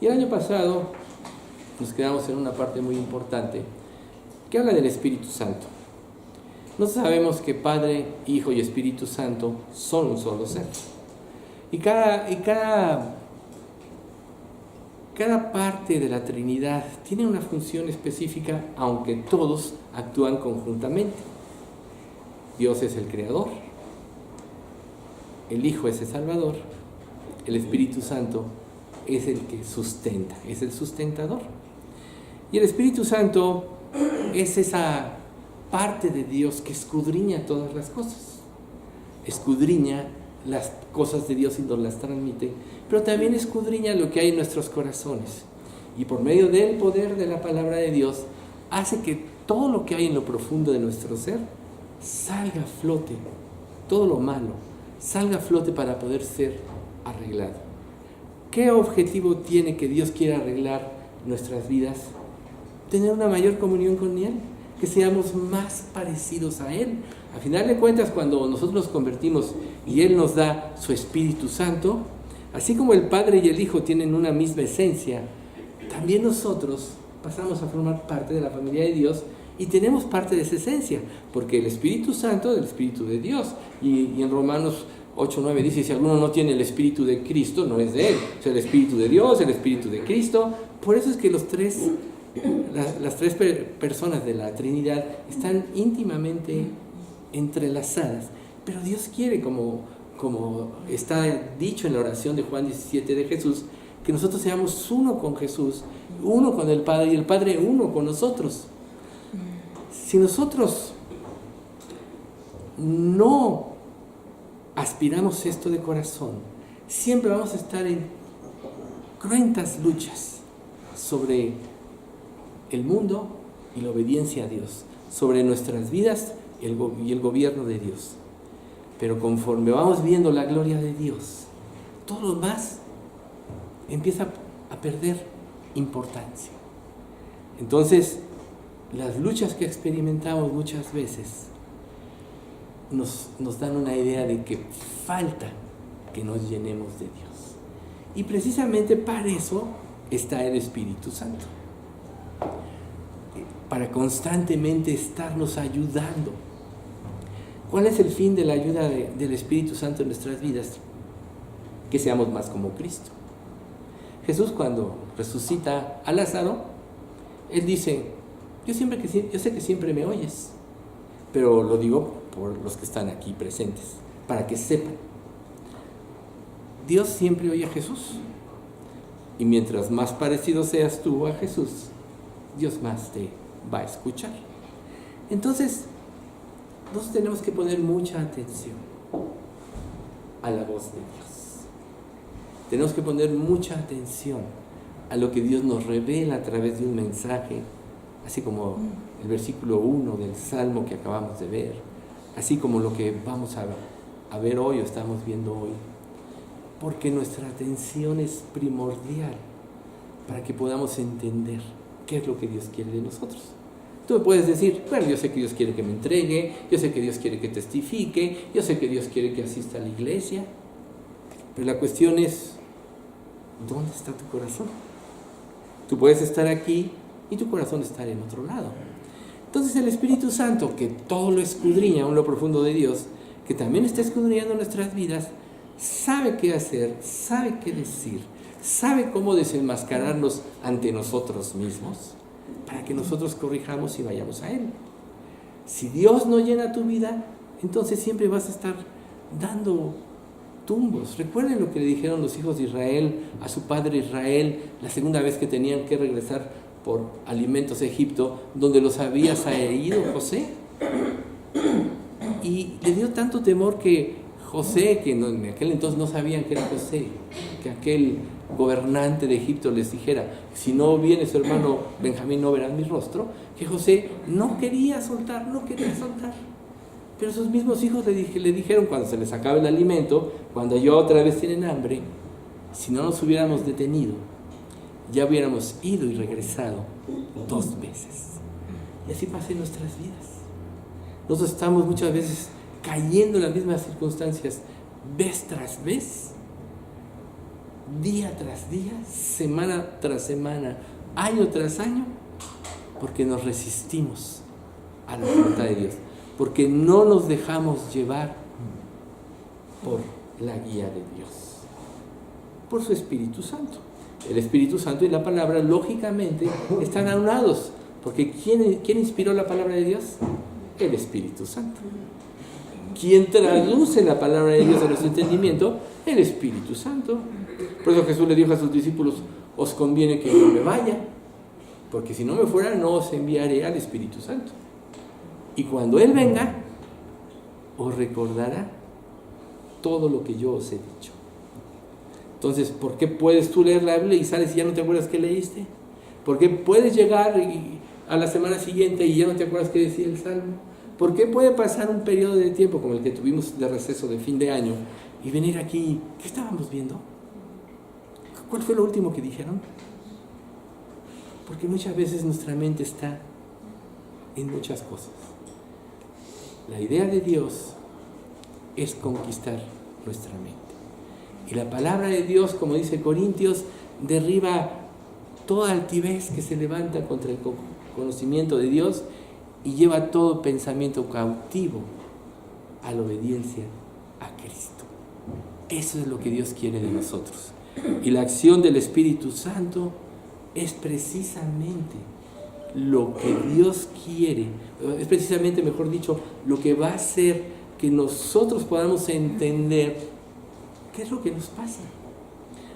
Y el año pasado nos quedamos en una parte muy importante que habla del Espíritu Santo. Nosotros sabemos que Padre, Hijo y Espíritu Santo son un solo ser. Y cada parte de la Trinidad tiene una función específica, aunque todos actúan conjuntamente. Dios es el Creador, el Hijo es el Salvador, el Espíritu Santo es el que sustenta, es el sustentador. Y el Espíritu Santo es esa parte de Dios que escudriña todas las cosas, escudriña las cosas de Dios y nos las transmite, pero también escudriña lo que hay en nuestros corazones, y por medio del poder de la palabra de Dios hace que todo lo que hay en lo profundo de nuestro ser salga a flote, todo lo malo salga a flote para poder ser arreglado. ¿Qué objetivo tiene que Dios quiera arreglar nuestras vidas? Tener una mayor comunión con Él, que seamos más parecidos a Él. A final de cuentas, cuando nosotros nos convertimos y Él nos da su Espíritu Santo, así como el Padre y el Hijo tienen una misma esencia, también nosotros pasamos a formar parte de la familia de Dios y tenemos parte de esa esencia, porque el Espíritu Santo es el Espíritu de Dios. Y en Romanos 8:9 dice, si alguno no tiene el Espíritu de Cristo, no es de Él. O sea, el Espíritu de Dios, el Espíritu de Cristo. Por eso es que las tres personas de la Trinidad están íntimamente entrelazadas. Pero Dios quiere, como está dicho en la oración de Juan 17 de Jesús, que nosotros seamos uno con Jesús, uno con el Padre y el Padre uno con nosotros. Si nosotros no aspiramos esto de corazón, siempre vamos a estar en cruentas luchas sobre el mundo y la obediencia a Dios, sobre nuestras vidas y el gobierno de Dios. Pero conforme vamos viendo la gloria de Dios, todo lo más empieza a perder importancia. Entonces, las luchas que experimentamos muchas veces nos dan una idea de que falta que nos llenemos de Dios. Y precisamente para eso está el Espíritu Santo, para constantemente estarnos ayudando. ¿Cuál es el fin de la ayuda del Espíritu Santo en nuestras vidas? Que seamos más como Cristo. Jesús, cuando resucita a Lázaro, Él dice, yo sé que siempre me oyes, pero lo digo por los que están aquí presentes, para que sepan. Dios siempre oye a Jesús, y mientras más parecido seas tú a Jesús, Dios más te va a escuchar. Entonces, nosotros tenemos que poner mucha atención a la voz de Dios. Tenemos que poner mucha atención a lo que Dios nos revela a través de un mensaje, así como el versículo 1 del Salmo que acabamos de ver, así como lo que vamos a ver hoy o estamos viendo hoy, porque nuestra atención es primordial para que podamos entender qué es lo que Dios quiere de nosotros. Tú me puedes decir, bueno, yo sé que Dios quiere que me entregue, yo sé que Dios quiere que testifique, yo sé que Dios quiere que asista a la iglesia, pero la cuestión es, ¿dónde está tu corazón? Tú puedes estar aquí y tu corazón estar en otro lado. Entonces el Espíritu Santo, que todo lo escudriña en lo profundo de Dios, que también está escudriñando nuestras vidas, sabe qué hacer, sabe qué decir, sabe cómo desenmascararnos ante nosotros mismos, para que nosotros corrijamos y vayamos a Él. Si Dios no llena tu vida, entonces siempre vas a estar dando tumbos. Recuerden lo que le dijeron los hijos de Israel a su padre Israel la segunda vez que tenían que regresar por alimentos a Egipto, donde los había traído José. Y le dio tanto temor que José, que en aquel entonces no sabían que era José, que aquel gobernante de Egipto les dijera, si no viene su hermano Benjamín no verán mi rostro, que José no quería soltar. Pero sus mismos hijos le dijeron, cuando se les acaba el alimento, cuando ya otra vez tienen hambre, si no nos hubiéramos detenido, ya hubiéramos ido y regresado 2 veces. Y así pasa en nuestras vidas. Nosotros estamos muchas veces cayendo en las mismas circunstancias vez tras vez, día tras día, semana tras semana, año tras año, porque nos resistimos a la voluntad de Dios, porque no nos dejamos llevar por la guía de Dios, por su Espíritu Santo. El Espíritu Santo y la palabra, lógicamente, están aunados, porque ¿quién inspiró la palabra de Dios? El Espíritu Santo. ¿Quién traduce la palabra de Dios a nuestro entendimiento? El Espíritu Santo. Por eso Jesús le dijo a sus discípulos: os conviene que yo me vaya, porque si no me fuera, no os enviaré al Espíritu Santo. Y cuando Él venga, os recordará todo lo que yo os he dicho. Entonces, ¿por qué puedes tú leer la Biblia y sales y ya no te acuerdas qué leíste? ¿Por qué puedes llegar a la semana siguiente y ya no te acuerdas qué decía el Salmo? ¿Por qué puede pasar un periodo de tiempo como el que tuvimos de receso de fin de año y venir aquí? ¿Qué estábamos viendo? ¿Cuál fue lo último que dijeron? Porque muchas veces nuestra mente está en muchas cosas. La idea de Dios es conquistar nuestra mente. Y la palabra de Dios, como dice Corintios, derriba toda altivez que se levanta contra el conocimiento de Dios y lleva todo pensamiento cautivo a la obediencia a Cristo. Eso es lo que Dios quiere de nosotros. Y la acción del Espíritu Santo es precisamente lo que Dios quiere, es precisamente, mejor dicho, lo que va a hacer que nosotros podamos entender qué es lo que nos pasa.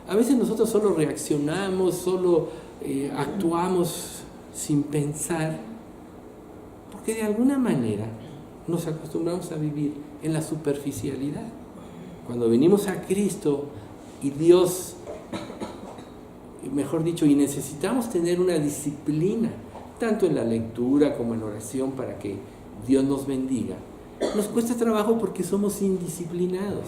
A veces nosotros solo reaccionamos, solo actuamos sin pensar, porque de alguna manera nos acostumbramos a vivir en la superficialidad. Cuando venimos a Cristo y Dios, mejor dicho, y necesitamos tener una disciplina, tanto en la lectura como en oración, para que Dios nos bendiga, nos cuesta trabajo porque somos indisciplinados.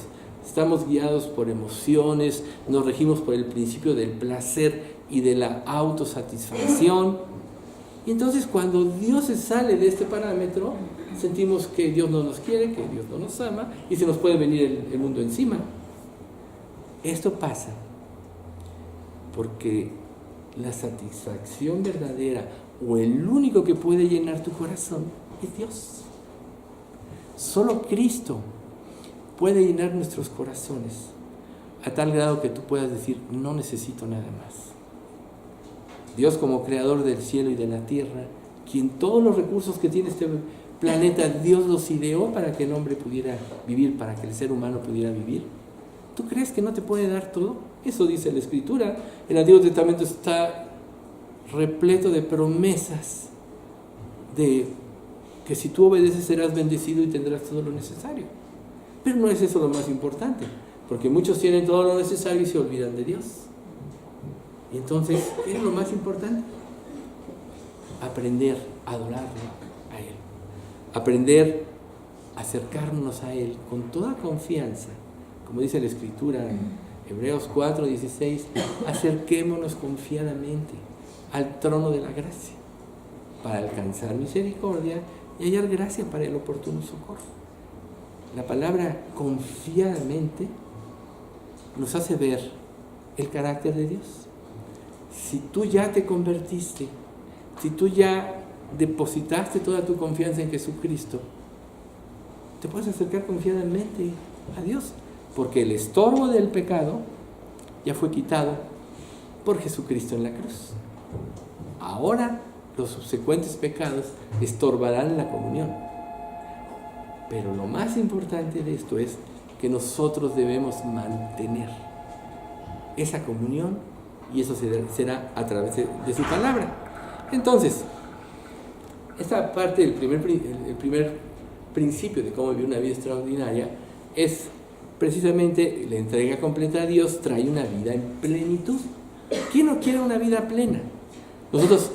Estamos guiados por emociones, nos regimos por el principio del placer y de la autosatisfacción. Y entonces cuando Dios se sale de este parámetro, sentimos que Dios no nos quiere, que Dios no nos ama y se nos puede venir el mundo encima. Esto pasa porque la satisfacción verdadera o el único que puede llenar tu corazón es Dios. Solo Cristo puede llenar nuestros corazones a tal grado que tú puedas decir: no necesito nada más. Dios, como creador del cielo y de la tierra, quien todos los recursos que tiene este planeta, Dios los ideó para que el hombre pudiera vivir, para que el ser humano pudiera vivir. ¿Tú crees que no te puede dar todo? Eso dice la Escritura. El Antiguo Testamento está repleto de promesas de que si tú obedeces serás bendecido y tendrás todo lo necesario. Pero no es eso lo más importante, porque muchos tienen todo lo necesario y se olvidan de Dios. Y entonces, ¿qué es lo más importante? Aprender a adorarlo a Él. Aprender a acercarnos a Él con toda confianza. Como dice la Escritura en Hebreos 4:16, acerquémonos confiadamente al trono de la gracia para alcanzar misericordia y hallar gracia para el oportuno socorro. La palabra confiadamente nos hace ver el carácter de Dios. Si tú ya te convertiste, si tú ya depositaste toda tu confianza en Jesucristo, te puedes acercar confiadamente a Dios, porque el estorbo del pecado ya fue quitado por Jesucristo en la cruz. Ahora los subsecuentes pecados estorbarán la comunión. Pero lo más importante de esto es que nosotros debemos mantener esa comunión, y eso será a través de su palabra. Entonces, esta parte del primer principio de cómo vivir una vida extraordinaria es precisamente la entrega completa a Dios. Trae una vida en plenitud. ¿Quién no quiere una vida plena? Nosotros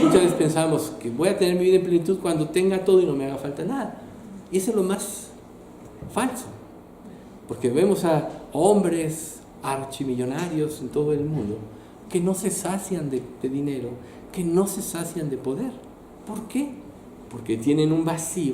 muchas veces pensamos que voy a tener mi vida en plenitud cuando tenga todo y no me haga falta nada. Y eso es lo más falso, porque vemos a hombres archimillonarios en todo el mundo que no se sacian de dinero, que no se sacian de poder. ¿Por qué? Porque tienen un vacío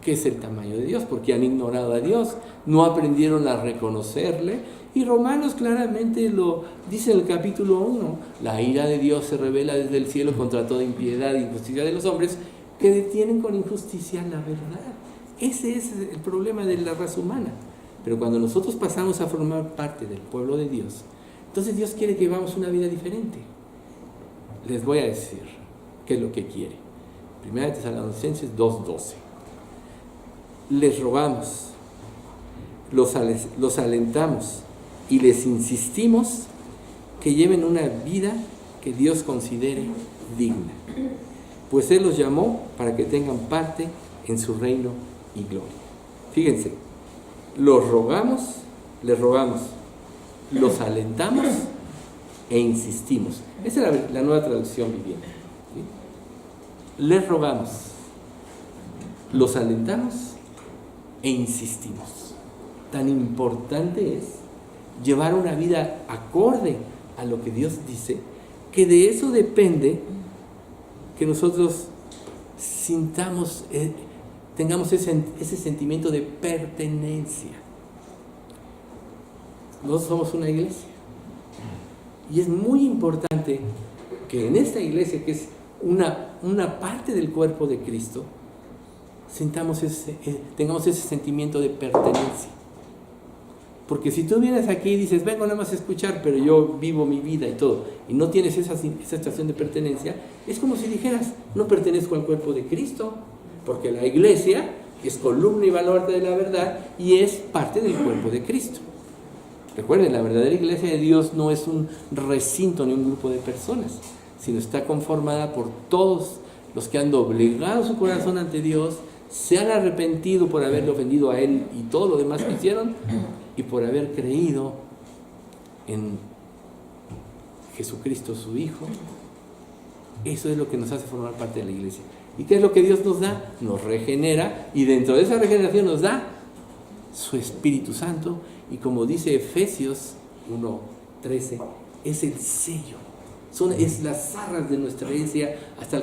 que es el tamaño de Dios, porque han ignorado a Dios, no aprendieron a reconocerle Y Romanos claramente lo dice en el capítulo 1. La ira de Dios se revela desde el cielo contra toda impiedad e injusticia de los hombres que detienen con injusticia la verdad. Ese es el problema de la raza humana. Pero cuando nosotros pasamos a formar parte del pueblo de Dios, entonces Dios quiere que vivamos una vida diferente. Les voy a decir qué es lo que quiere. 1 Tesalonicenses 2:12. Les rogamos, los alentamos y les insistimos que lleven una vida que Dios considere digna, pues Él los llamó para que tengan parte en su reino y gloria. Fíjense, les rogamos, los alentamos e insistimos. Esa es la nueva traducción viviente. ¿Sí? Les rogamos, los alentamos e insistimos. Tan importante es llevar una vida acorde a lo que Dios dice, que de eso depende que nosotros sintamos, tengamos ese sentimiento de pertenencia. Nosotros somos una iglesia y es muy importante que en esta iglesia, que es una parte del cuerpo de Cristo, tengamos ese sentimiento de pertenencia. Porque si tú vienes aquí y dices, vengo nada más a escuchar, pero yo vivo mi vida y todo, y no tienes esa sensación de pertenencia, es como si dijeras, no pertenezco al cuerpo de Cristo, porque la iglesia es columna y baluarte de la verdad y es parte del cuerpo de Cristo. Recuerden, la verdadera iglesia de Dios no es un recinto ni un grupo de personas, sino está conformada por todos los que han doblegado su corazón ante Dios, se han arrepentido por haberle ofendido a Él y todo lo demás que hicieron, y por haber creído en Jesucristo su Hijo. Eso es lo que nos hace formar parte de la iglesia. ¿Y qué es lo que Dios nos da? Nos regenera, y dentro de esa regeneración nos da su Espíritu Santo, y como dice Efesios 1:13, es el sello, es las arras de nuestra herencia hasta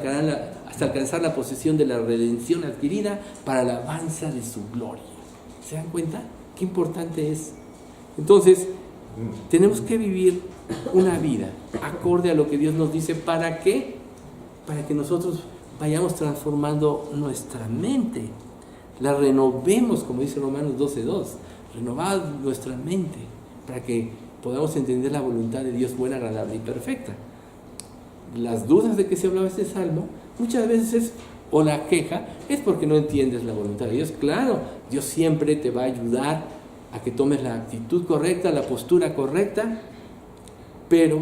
alcanzar la posesión de la redención adquirida para la alabanza de su gloria. ¿Se dan cuenta? Qué importante es. Entonces, tenemos que vivir una vida acorde a lo que Dios nos dice. ¿Para qué? Para que nosotros vayamos transformando nuestra mente, la renovemos, como dice Romanos 12:2, renovad nuestra mente para que podamos entender la voluntad de Dios buena, agradable y perfecta. Las dudas de que se hablaba este salmo muchas veces o la queja es porque no entiendes la voluntad de Dios. Claro, Dios siempre te va a ayudar a que tomes la actitud correcta, la postura correcta, pero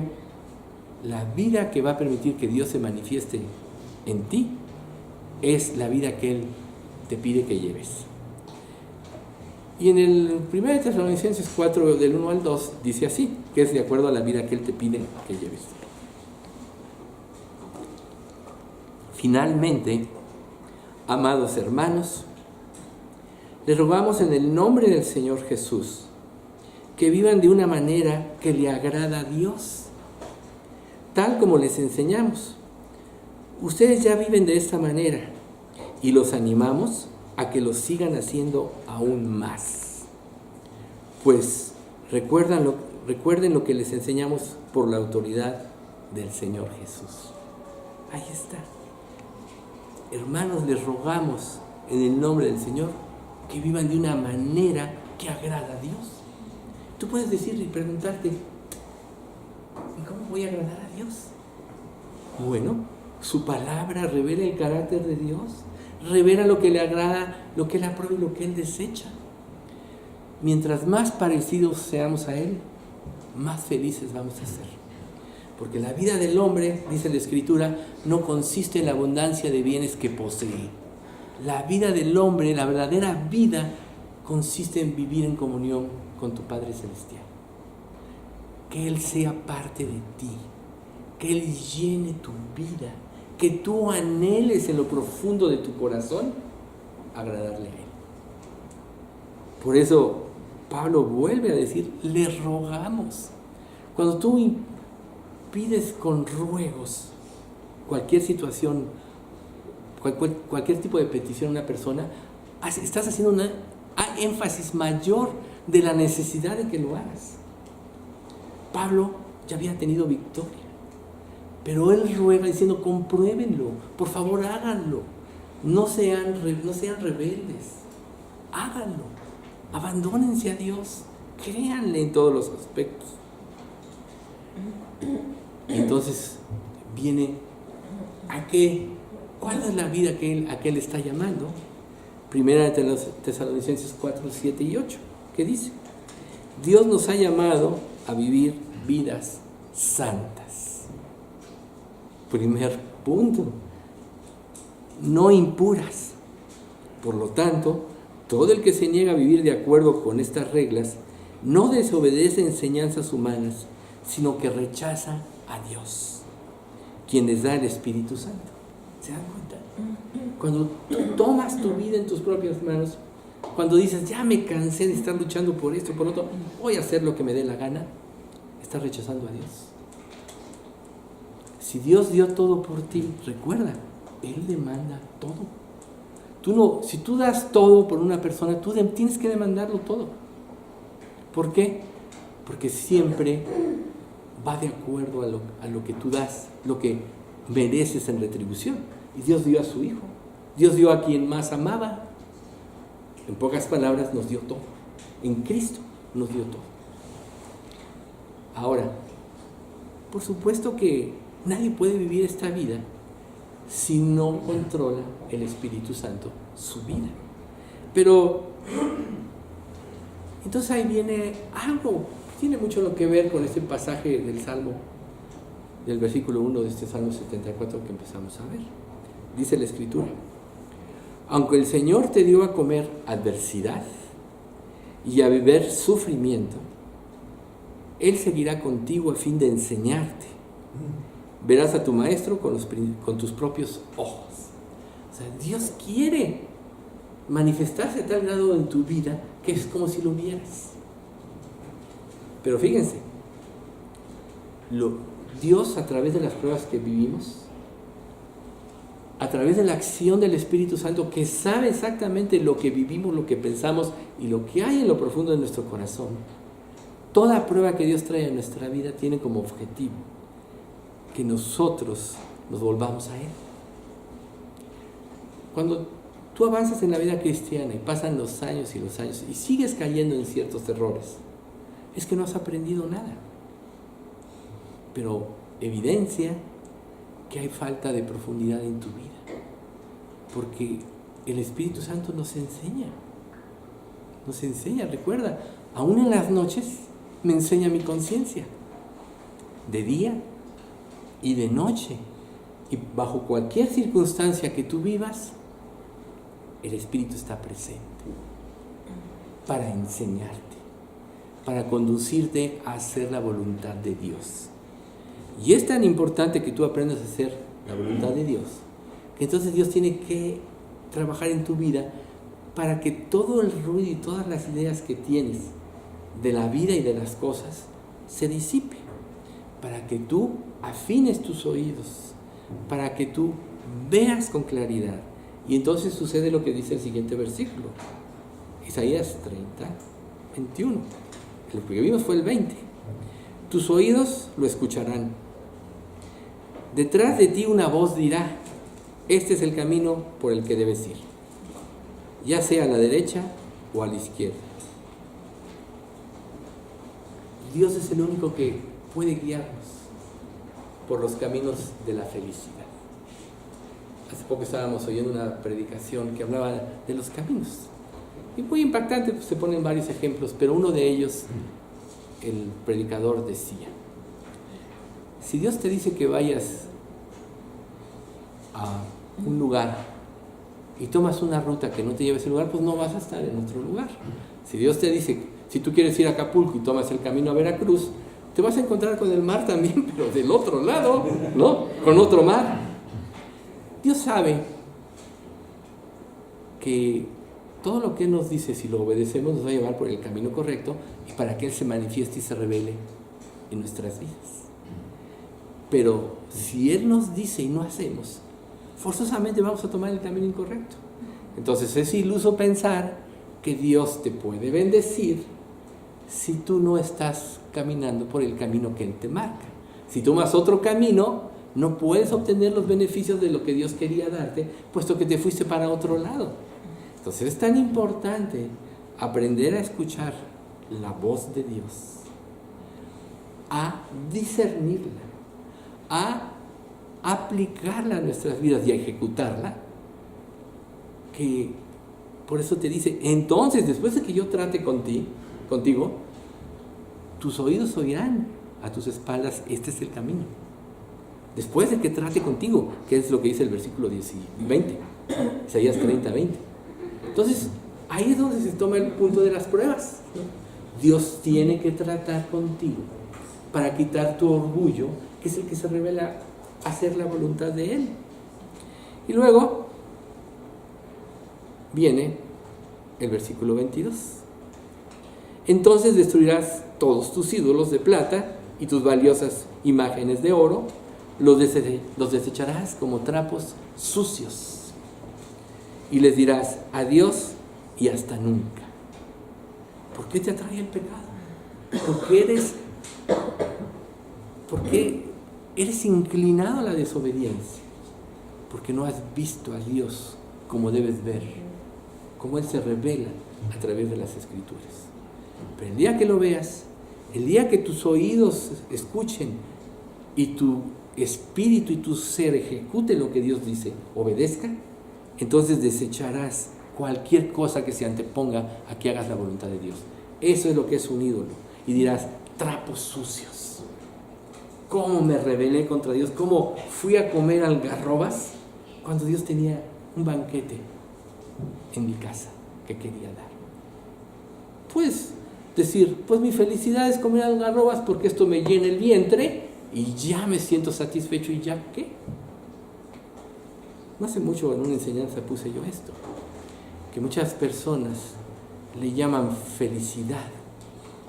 la vida que va a permitir que Dios se manifieste en ti es la vida que Él te pide que lleves. Y en el 1 Tesalonicenses 4, del 1 al 2, dice así, que es de acuerdo a la vida que Él te pide que lleves. Finalmente, amados hermanos, les rogamos en el nombre del Señor Jesús que vivan de una manera que le agrada a Dios, tal como les enseñamos. Ustedes ya viven de esta manera y los animamos a que lo sigan haciendo aún más. Pues recuerden lo que les enseñamos por la autoridad del Señor Jesús. Ahí está. Hermanos, les rogamos en el nombre del Señor que vivan de una manera que agrada a Dios. Tú puedes decir y preguntarte, ¿y cómo voy a agradar a Dios? Bueno, su palabra revela el carácter de Dios, revela lo que le agrada, lo que Él aprueba y lo que Él desecha. Mientras más parecidos seamos a Él, más felices vamos a ser. Porque la vida del hombre, dice la Escritura, no consiste en la abundancia de bienes que posee. La vida del hombre, la verdadera vida, consiste en vivir en comunión con tu Padre Celestial. Que Él sea parte de ti, que Él llene tu vida, que tú anheles en lo profundo de tu corazón agradarle a Él. Por eso Pablo vuelve a decir, le rogamos. Cuando tú pides con ruegos cualquier situación, cualquier tipo de petición a una persona, estás haciendo un énfasis mayor de la necesidad de que lo hagas. Pablo ya había tenido victoria, pero él ruega diciendo, compruébenlo, por favor háganlo, no sean rebeldes, háganlo, abandónense a Dios, créanle en todos los aspectos. Entonces viene ¿cuál es la vida a que él está llamando? Primera de los Tesalonicenses 4, 7 y 8, que dice: Dios nos ha llamado a vivir vidas santas. Primer punto, no impuras. Por lo tanto, todo el que se niega a vivir de acuerdo con estas reglas no desobedece enseñanzas humanas, sino que rechaza a Dios, quien les da el Espíritu Santo. ¿Se dan cuenta? Cuando tú tomas tu vida en tus propias manos, cuando dices, ya me cansé de estar luchando por esto, por otro, voy a hacer lo que me dé la gana, estás rechazando a Dios. Si Dios dio todo por ti, recuerda, Él demanda todo. Si tú das todo por una persona, tú tienes que demandarlo todo. ¿Por qué? Porque siempre va de acuerdo a lo que tú das, lo que mereces en retribución. Y Dios dio a su Hijo, Dios dio a quien más amaba. En pocas palabras, nos dio todo. En Cristo nos dio todo. Ahora, por supuesto que nadie puede vivir esta vida si no controla el Espíritu Santo su vida. Pero entonces ahí viene algo que tiene mucho lo que ver con este pasaje del Salmo, del versículo 1 de este Salmo 74 que empezamos a ver. Dice la Escritura: aunque el Señor te dio a comer adversidad y a beber sufrimiento, Él seguirá contigo a fin de enseñarte. Verás a tu maestro con tus propios ojos. O sea, Dios quiere manifestarse a tal grado en tu vida que es como si lo vieras. Pero fíjense, Dios, a través de las pruebas que vivimos, a través de la acción del Espíritu Santo, que sabe exactamente lo que vivimos, lo que pensamos y lo que hay en lo profundo de nuestro corazón, toda prueba que Dios trae a nuestra vida tiene como objetivo que nosotros nos volvamos a Él. Cuando tú avanzas en la vida cristiana y pasan los años y sigues cayendo en ciertos errores, es que no has aprendido nada. Pero evidencia que hay falta de profundidad en tu vida, porque el Espíritu Santo nos enseña, recuerda, aún en las noches me enseña mi conciencia, de día y de noche, y bajo cualquier circunstancia que tú vivas, el Espíritu está presente para enseñarte, para conducirte a hacer la voluntad de Dios. Y es tan importante que tú aprendas a hacer la voluntad de Dios, que entonces Dios tiene que trabajar en tu vida para que todo el ruido y todas las ideas que tienes de la vida y de las cosas se disipe, para que tú afines tus oídos, para que tú veas con claridad. Y entonces sucede lo que dice el siguiente versículo, Isaías 30, 21. Lo que vimos fue el 20. Tus oídos lo escucharán. Detrás de ti una voz dirá: este es el camino por el que debes ir, ya sea a la derecha o a la izquierda. Dios es el único que puede guiarnos por los caminos de la felicidad. Hace poco estábamos oyendo una predicación que hablaba de los caminos. Y muy impactante, pues se ponen varios ejemplos, pero uno de ellos, el predicador decía: si Dios te dice que vayas a un lugar y tomas una ruta que no te lleve a ese lugar, pues no vas a estar en otro lugar. Si Dios te dice, si tú quieres ir a Acapulco y tomas el camino a Veracruz, te vas a encontrar con el mar también, pero del otro lado, ¿no? Con otro mar. Dios sabe que todo lo que Él nos dice, si lo obedecemos, nos va a llevar por el camino correcto y para que Él se manifieste y se revele en nuestras vidas. Pero si Él nos dice y no hacemos, forzosamente vamos a tomar el camino incorrecto. Entonces es iluso pensar que Dios te puede bendecir si tú no estás caminando por el camino que Él te marca. Si tomas otro camino, no puedes obtener los beneficios de lo que Dios quería darte, puesto que te fuiste para otro lado. Entonces es tan importante aprender a escuchar la voz de Dios, a discernirla, a aplicarla a nuestras vidas y a ejecutarla, que por eso te dice, entonces después de que yo trate contigo, tus oídos oirán a tus espaldas, este es el camino. Después de que trate contigo, que es lo que dice el versículo 20, Isaías 30:20. Entonces, ahí es donde se toma el punto de las pruebas. Dios tiene que tratar contigo para quitar tu orgullo, que es el que se revela a hacer la voluntad de Él. Y luego viene el versículo 22. Entonces destruirás todos tus ídolos de plata y tus valiosas imágenes de oro, los desecharás como trapos sucios y les dirás adiós y hasta nunca. ¿Por qué te atrae el pecado? ¿Por qué eres inclinado a la desobediencia? Porque no has visto a Dios como debes ver, como Él se revela a través de las Escrituras. Pero el día que lo veas, el día que tus oídos escuchen y tu espíritu y tu ser ejecute lo que Dios dice, obedezca, entonces desecharás cualquier cosa que se anteponga a que hagas la voluntad de Dios. Eso es lo que es un ídolo. Y dirás, trapos sucios. ¿Cómo me rebelé contra Dios? ¿Cómo fui a comer algarrobas cuando Dios tenía un banquete en mi casa que quería dar? Pues decir, pues mi felicidad es comer algarrobas porque esto me llena el vientre y ya me siento satisfecho. ¿Y ya qué? No hace mucho en una enseñanza puse yo esto, que muchas personas le llaman felicidad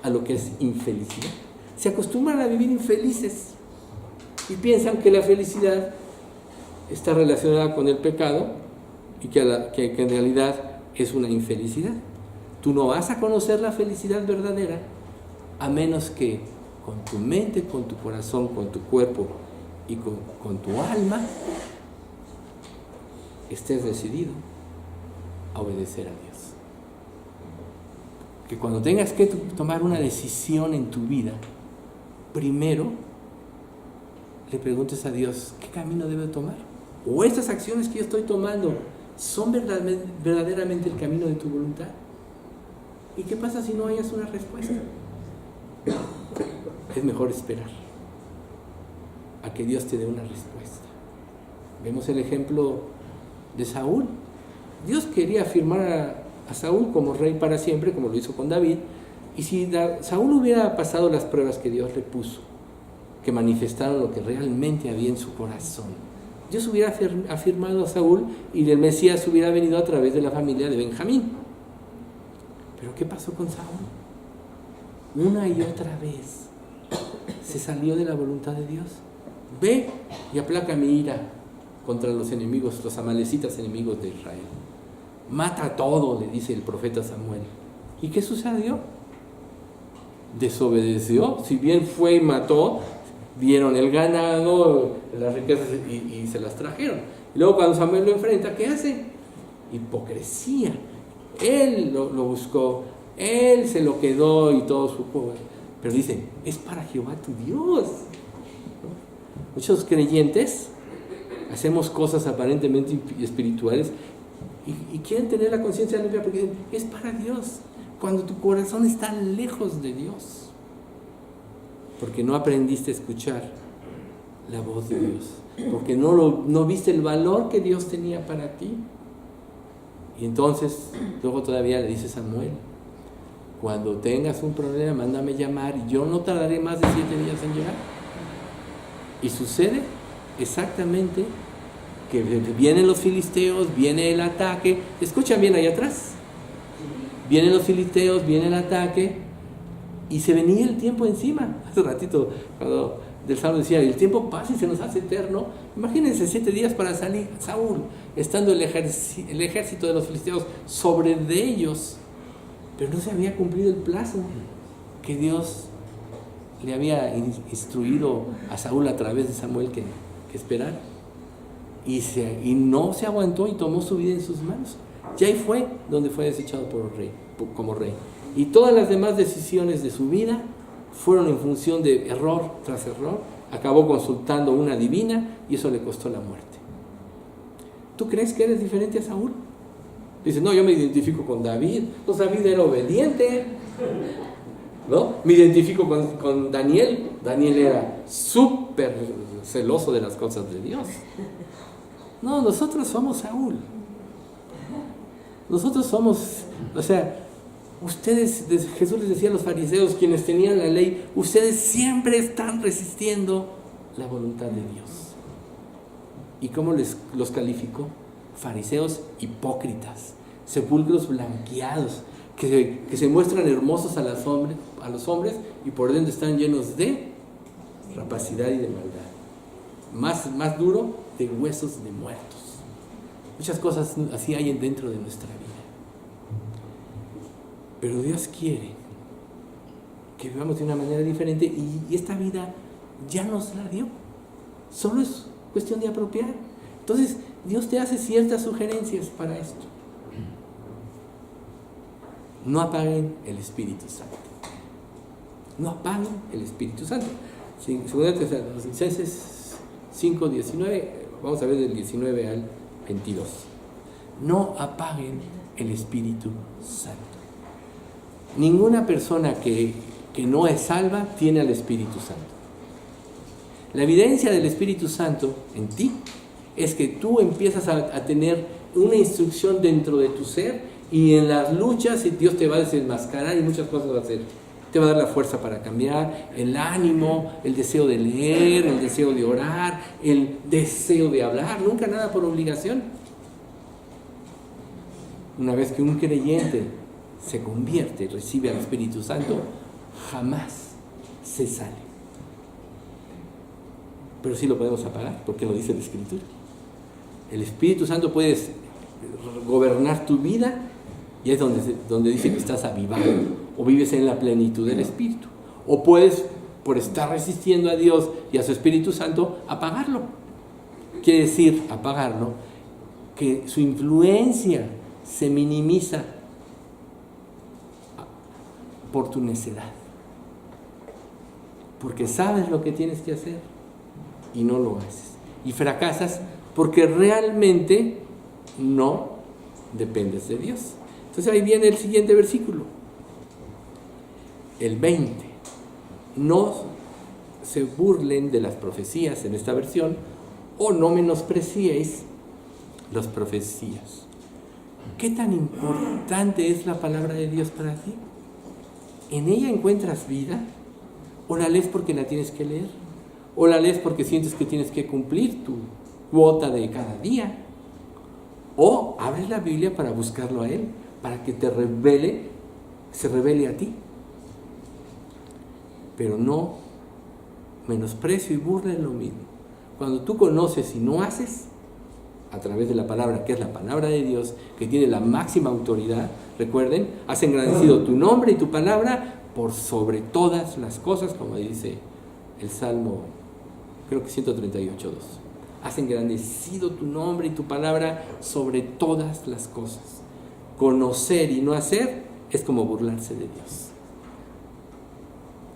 a lo que es infelicidad. Se acostumbran a vivir infelices y piensan que la felicidad está relacionada con el pecado y que en realidad es una infelicidad. Tú no vas a conocer la felicidad verdadera a menos que con tu mente, con tu corazón, con tu cuerpo y con tu alma estés decidido a obedecer a Dios. Que cuando tengas que tomar una decisión en tu vida, primero le preguntes a Dios, ¿qué camino debo tomar? ¿O estas acciones que yo estoy tomando son verdaderamente el camino de tu voluntad? ¿Y qué pasa si no hayas una respuesta? Es mejor esperar a que Dios te dé una respuesta. Vemos el ejemplo de Saúl. Dios quería afirmar a Saúl como rey para siempre, como lo hizo con David, y si Saúl hubiera pasado las pruebas que Dios le puso, que manifestaron lo que realmente había en su corazón, Dios hubiera afirmado a Saúl y el Mesías hubiera venido a través de la familia de Benjamín. Pero ¿qué pasó con Saúl? Una y otra vez se salió de la voluntad de Dios. Ve y aplaca mi ira contra los enemigos, los amalecitas enemigos de Israel. Mata todo, le dice el profeta Samuel. ¿Y qué sucedió? Desobedeció. Si bien fue y mató, vieron el ganado, las riquezas y se las trajeron. Y luego cuando Samuel lo enfrenta, ¿qué hace? Hipocresía. Él lo buscó, él se lo quedó y todo su poder. Pero dice, es para Jehová tu Dios. Muchos creyentes hacemos cosas aparentemente espirituales y quieren tener la conciencia limpia porque dicen, es para Dios, cuando tu corazón está lejos de Dios, porque no aprendiste a escuchar la voz de Dios, porque no viste el valor que Dios tenía para ti. Y entonces, luego todavía le dice Samuel, cuando tengas un problema, mándame llamar y yo no tardaré más de 7 días en llegar. Y sucede exactamente que vienen los filisteos, viene el ataque. ¿Escuchan bien ahí atrás? Vienen los filisteos, viene el ataque y se venía el tiempo encima. Hace ratito, cuando del Salmo decía, el tiempo pasa y se nos hace eterno. Imagínense 7 días para salir. Saúl, estando el ejército de los filisteos sobre de ellos, pero no se había cumplido el plazo que Dios le había instruido a Saúl a través de Samuel que esperara. Y no se aguantó y tomó su vida en sus manos. Y ahí fue donde fue desechado como rey. Y todas las demás decisiones de su vida fueron en función de error tras error. Acabó consultando una divina y eso le costó la muerte. ¿Tú crees que eres diferente a Saúl? Dice, no, yo me identifico con David. Pues David era obediente, ¿no? Me identifico con Daniel. Daniel era súper celoso de las cosas de Dios. No, nosotros somos Saúl. Nosotros somos, ustedes, Jesús les decía a los fariseos, quienes tenían la ley, ustedes siempre están resistiendo la voluntad de Dios. ¿Y cómo los calificó? Fariseos hipócritas, sepulcros blanqueados, que se muestran hermosos a los hombres y por dentro están llenos de rapacidad y de maldad. Más duro, de huesos de muertos. Muchas cosas así hay dentro de nuestra vida. Pero Dios quiere que vivamos de una manera diferente y esta vida ya nos la dio. Solo es cuestión de apropiar. Entonces, Dios te hace ciertas sugerencias para esto. No apaguen el Espíritu Santo. No apaguen el Espíritu Santo. Segunda Tesalonicenses 5:19, vamos a ver del 19 al 22. No apaguen el Espíritu Santo. Ninguna persona que no es salva tiene al Espíritu Santo. La evidencia del Espíritu Santo en ti es que tú empiezas a tener una instrucción dentro de tu ser y en las luchas Dios te va a desenmascarar y muchas cosas va a hacer. Te va a dar la fuerza para cambiar, el ánimo, el deseo de leer, el deseo de orar, el deseo de hablar, nunca nada por obligación. Una vez que un creyente se convierte y recibe al Espíritu Santo, jamás se sale. Pero sí lo podemos apagar, porque lo dice la Escritura. El Espíritu Santo puede gobernar tu vida y es donde dice que estás avivado o vives en la plenitud del Espíritu. O puedes, por estar resistiendo a Dios y a su Espíritu Santo, apagarlo. Quiere decir, apagarlo, que su influencia se minimiza por tu necedad. Porque sabes lo que tienes que hacer y no lo haces. Y fracasas porque realmente no dependes de Dios. Entonces ahí viene el siguiente versículo, el 20. No se burlen de las profecías en esta versión o no menospreciéis las profecías. ¿Qué tan importante es la palabra de Dios para ti? ¿En ella encuentras vida? ¿O la lees porque la tienes que leer? ¿O la lees porque sientes que tienes que cumplir tu cuota de cada día? ¿O abres la Biblia para buscarlo a Él, para que se revele a ti? Pero no menosprecio y burla es lo mismo. Cuando tú conoces y no haces, a través de la palabra, que es la palabra de Dios, que tiene la máxima autoridad, recuerden, has engrandecido tu nombre y tu palabra por sobre todas las cosas, como dice el Salmo, creo que 138:2. Has engrandecido tu nombre y tu palabra sobre todas las cosas. Conocer y no hacer es como burlarse de Dios.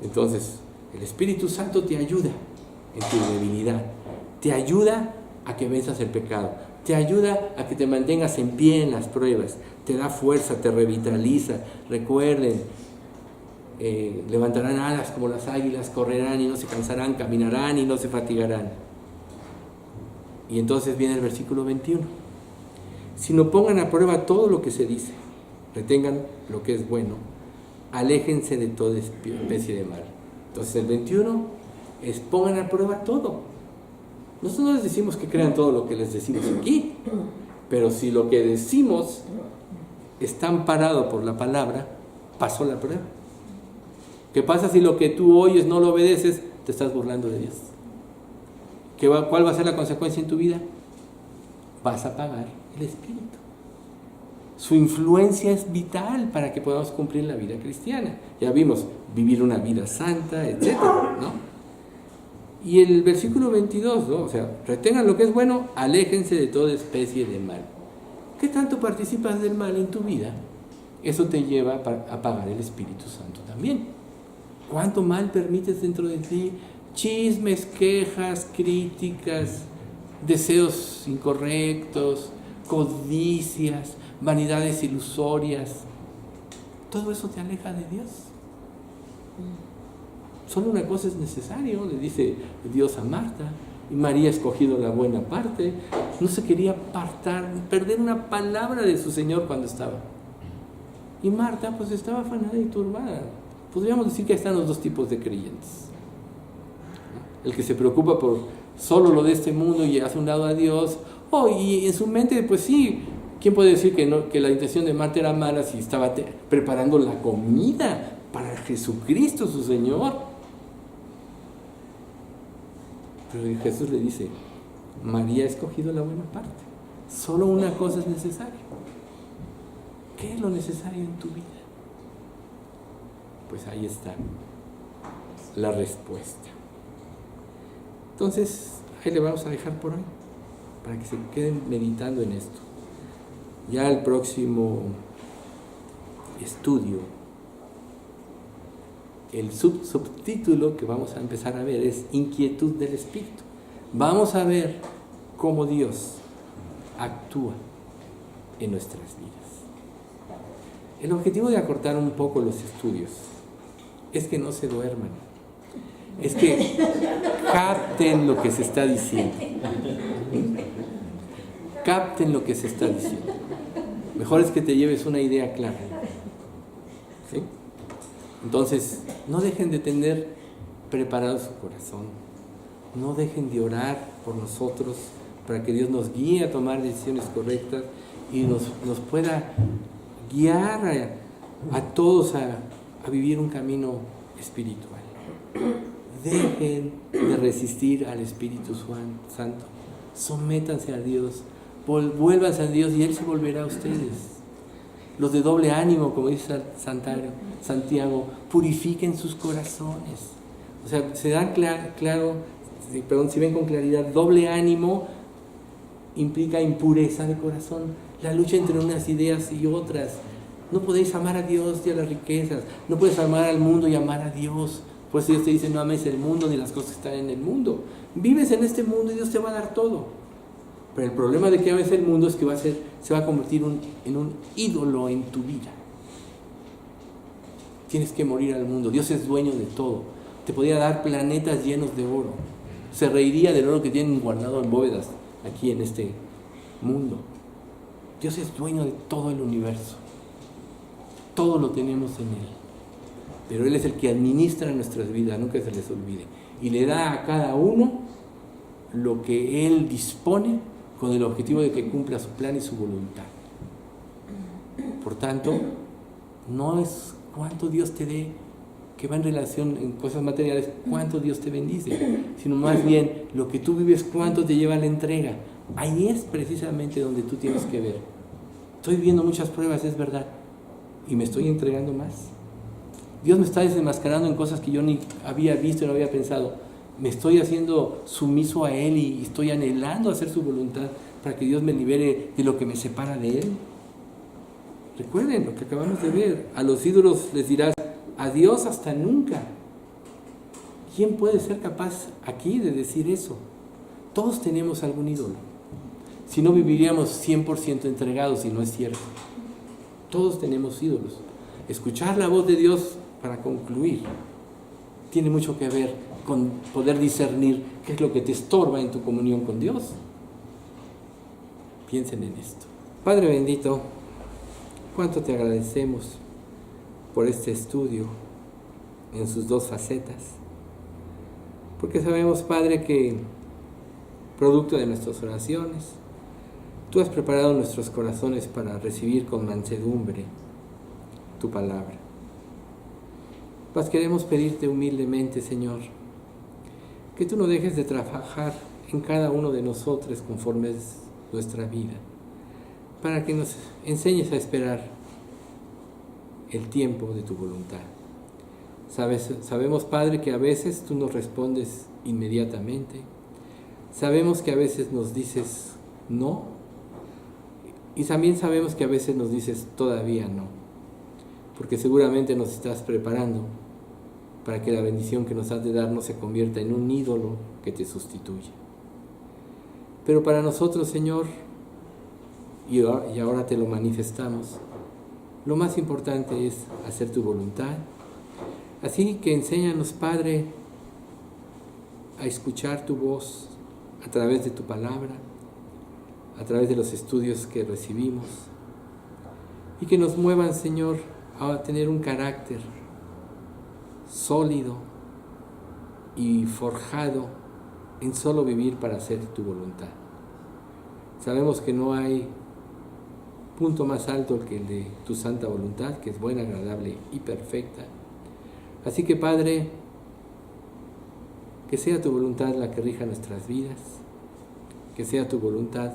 Entonces, el Espíritu Santo te ayuda en tu debilidad, te ayuda a que venzas el pecado, te ayuda a que te mantengas en pie en las pruebas, te da fuerza, te revitaliza. Recuerden, levantarán alas como las águilas, correrán y no se cansarán, caminarán y no se fatigarán. Y entonces viene el versículo 21. Sino pongan a prueba todo lo que se dice, retengan lo que es bueno, aléjense de toda especie de mal. Entonces el 21 es pongan a prueba todo. Nosotros no les decimos que crean todo lo que les decimos aquí, pero si lo que decimos está amparado por la palabra, pasó la prueba. ¿Qué pasa si lo que tú oyes no lo obedeces? Te estás burlando de Dios. ¿Cuál va a ser la consecuencia en tu vida? Vas a apagar el Espíritu. Su influencia es vital para que podamos cumplir la vida cristiana. Ya vimos, vivir una vida santa, etc., ¿no? Y el versículo 22, ¿no? O sea, retengan lo que es bueno, aléjense de toda especie de mal. ¿Qué tanto participas del mal en tu vida? Eso te lleva a pagar el Espíritu Santo también. ¿Cuánto mal permites dentro de ti? Chismes, quejas, críticas, deseos incorrectos, codicias, vanidades ilusorias. Todo eso te aleja de Dios. Solo una cosa es necesario, le dice Dios a Marta, y María ha escogido la buena parte. No se quería perder una palabra de su Señor cuando estaba. Y Marta pues estaba afanada y turbada. Podríamos decir que están los dos tipos de creyentes. El que se preocupa por solo lo de este mundo y hace un lado a Dios. Y en su mente, pues sí, ¿quién puede decir que la intención de Marta era mala si estaba preparando la comida para Jesucristo, su Señor? Pero Jesús le dice, María ha escogido la buena parte. Solo una cosa es necesaria. ¿Qué es lo necesario en tu vida? Pues ahí está la respuesta. Entonces, ahí le vamos a dejar por hoy, para que se queden meditando en esto. Ya el próximo estudio, el subtítulo que vamos a empezar a ver es Inquietud del Espíritu. Vamos a ver cómo Dios actúa en nuestras vidas. El objetivo de acortar un poco los estudios es que no se duerman, es que capten lo que se está diciendo. Capten lo que se está diciendo. Mejor es que te lleves una idea clara. ¿Sí? Entonces, no dejen de tener preparado su corazón. No dejen de orar por nosotros para que Dios nos guíe a tomar decisiones correctas y nos pueda guiar a todos a vivir un camino espiritual. Dejen de resistir al Espíritu Santo. Sométanse a Dios. Vuélvanse a Dios y Él se volverá a ustedes. Los de doble ánimo, como dice Santiago, purifiquen sus corazones. O sea, se dan si ven con claridad, doble ánimo implica impureza de corazón, la lucha entre unas ideas y otras. No podéis amar a Dios y a las riquezas, no puedes amar al mundo y amar a Dios. Por eso Dios te dice, no ames el mundo ni las cosas que están en el mundo. Vives en este mundo y Dios te va a dar todo. Pero el problema de que ames el mundo es que se va a convertir en un ídolo en tu vida. Tienes que morir al mundo. Dios es dueño de todo. Te podría dar planetas llenos de oro. Se reiría del oro que tienen guardado en bóvedas aquí en este mundo. Dios es dueño de todo el universo. Todo lo tenemos en Él. Pero Él es el que administra nuestras vidas, nunca se les olvide. Y le da a cada uno lo que Él dispone con el objetivo de que cumpla su plan y su voluntad. Por tanto, no es cuánto Dios te dé, que va en relación en cosas materiales, cuánto Dios te bendice, sino más bien lo que tú vives, cuánto te lleva a la entrega. Ahí es precisamente donde tú tienes que ver. Estoy viviendo muchas pruebas, es verdad, y me estoy entregando más. Dios me está desenmascarando en cosas que yo ni había visto, no había pensado. Me estoy haciendo sumiso a Él y estoy anhelando hacer su voluntad para que Dios me libere de lo que me separa de Él. Recuerden lo que acabamos de ver. A los ídolos les dirás, adiós hasta nunca. ¿Quién puede ser capaz aquí de decir eso? Todos tenemos algún ídolo. Si no, viviríamos 100% entregados y no es cierto. Todos tenemos ídolos. Escuchar la voz de Dios, para concluir, tiene mucho que ver con poder discernir qué es lo que te estorba en tu comunión con Dios. Piensen en esto. Padre bendito, cuánto te agradecemos por este estudio en sus dos facetas, porque sabemos, Padre, que producto de nuestras oraciones, tú has preparado nuestros corazones para recibir con mansedumbre tu palabra. Pues queremos pedirte humildemente, Señor, que tú no dejes de trabajar en cada uno de nosotros conforme es nuestra vida, para que nos enseñes a esperar el tiempo de tu voluntad. Sabemos, Padre, que a veces tú nos respondes inmediatamente. Sabemos que a veces nos dices no. Y también sabemos que a veces nos dices todavía no. Porque seguramente nos estás preparando para que la bendición que nos has de dar no se convierta en un ídolo que te sustituya. Pero para nosotros, Señor, y ahora te lo manifestamos, lo más importante es hacer tu voluntad. Así que enséñanos, Padre, a escuchar tu voz a través de tu palabra, a través de los estudios que recibimos, y que nos muevan, Señor, a tener un carácter sólido y forjado en solo vivir para hacer tu voluntad. Sabemos que no hay punto más alto que el de tu santa voluntad, que es buena, agradable y perfecta. Así que, Padre, que sea tu voluntad la que rija nuestras vidas, que sea tu voluntad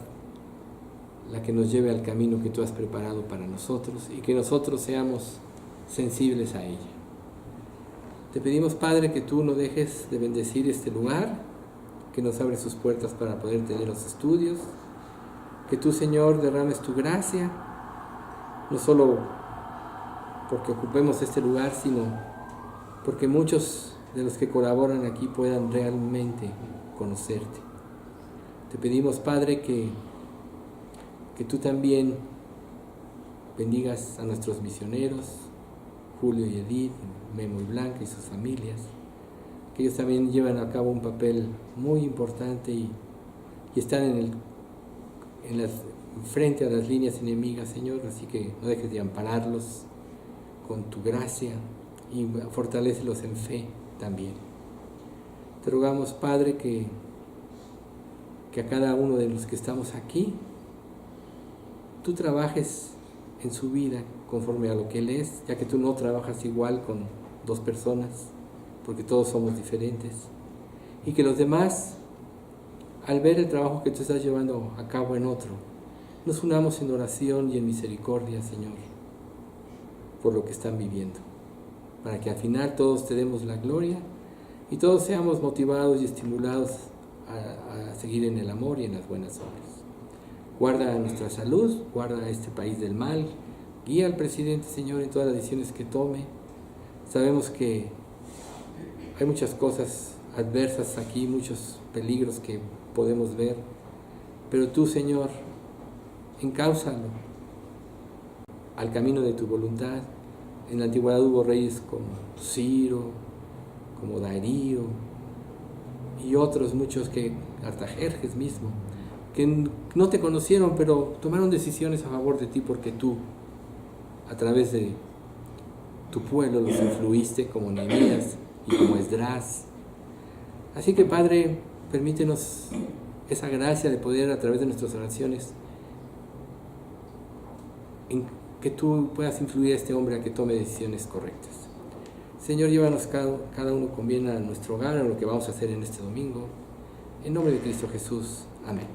la que nos lleve al camino que tú has preparado para nosotros y que nosotros seamos sensibles a ella. Te pedimos, Padre, que tú no dejes de bendecir este lugar, que nos abres sus puertas para poder tener los estudios, que tú, Señor, derrames tu gracia, no solo porque ocupemos este lugar, sino porque muchos de los que colaboran aquí puedan realmente conocerte. Te pedimos, Padre, que tú también bendigas a nuestros misioneros, Julio y Edith, Memo y Blanca y sus familias, que ellos también llevan a cabo un papel muy importante y están frente a las líneas enemigas, Señor, así que no dejes de ampararlos con tu gracia y fortalécelos en fe también. Te rogamos, Padre, que a cada uno de los que estamos aquí, tú trabajes en su vida conforme a lo que Él es, ya que tú no trabajas igual con dos personas, porque todos somos diferentes, y que los demás, al ver el trabajo que tú estás llevando a cabo en otro, nos unamos en oración y en misericordia, Señor, por lo que están viviendo, para que al final todos te demos la gloria y todos seamos motivados y estimulados a seguir en el amor y en las buenas obras. Guarda nuestra salud, guarda a este país del mal, guía al presidente, Señor, en todas las decisiones que tome. Sabemos que hay muchas cosas adversas aquí, muchos peligros que podemos ver, pero tú, Señor, encáuzalo al camino de tu voluntad. En la antigüedad hubo reyes como Ciro, como Darío y otros muchos, que Artajerjes mismo, que no te conocieron, pero tomaron decisiones a favor de ti porque tú, a través de tu pueblo, los influiste, como Nehemías y como Esdras. Así que, Padre, permítenos esa gracia de poder, a través de nuestras oraciones, en que tú puedas influir a este hombre a que tome decisiones correctas. Señor, llévanos cada uno con bien a nuestro hogar, a lo que vamos a hacer en este domingo. En nombre de Cristo Jesús. Amén.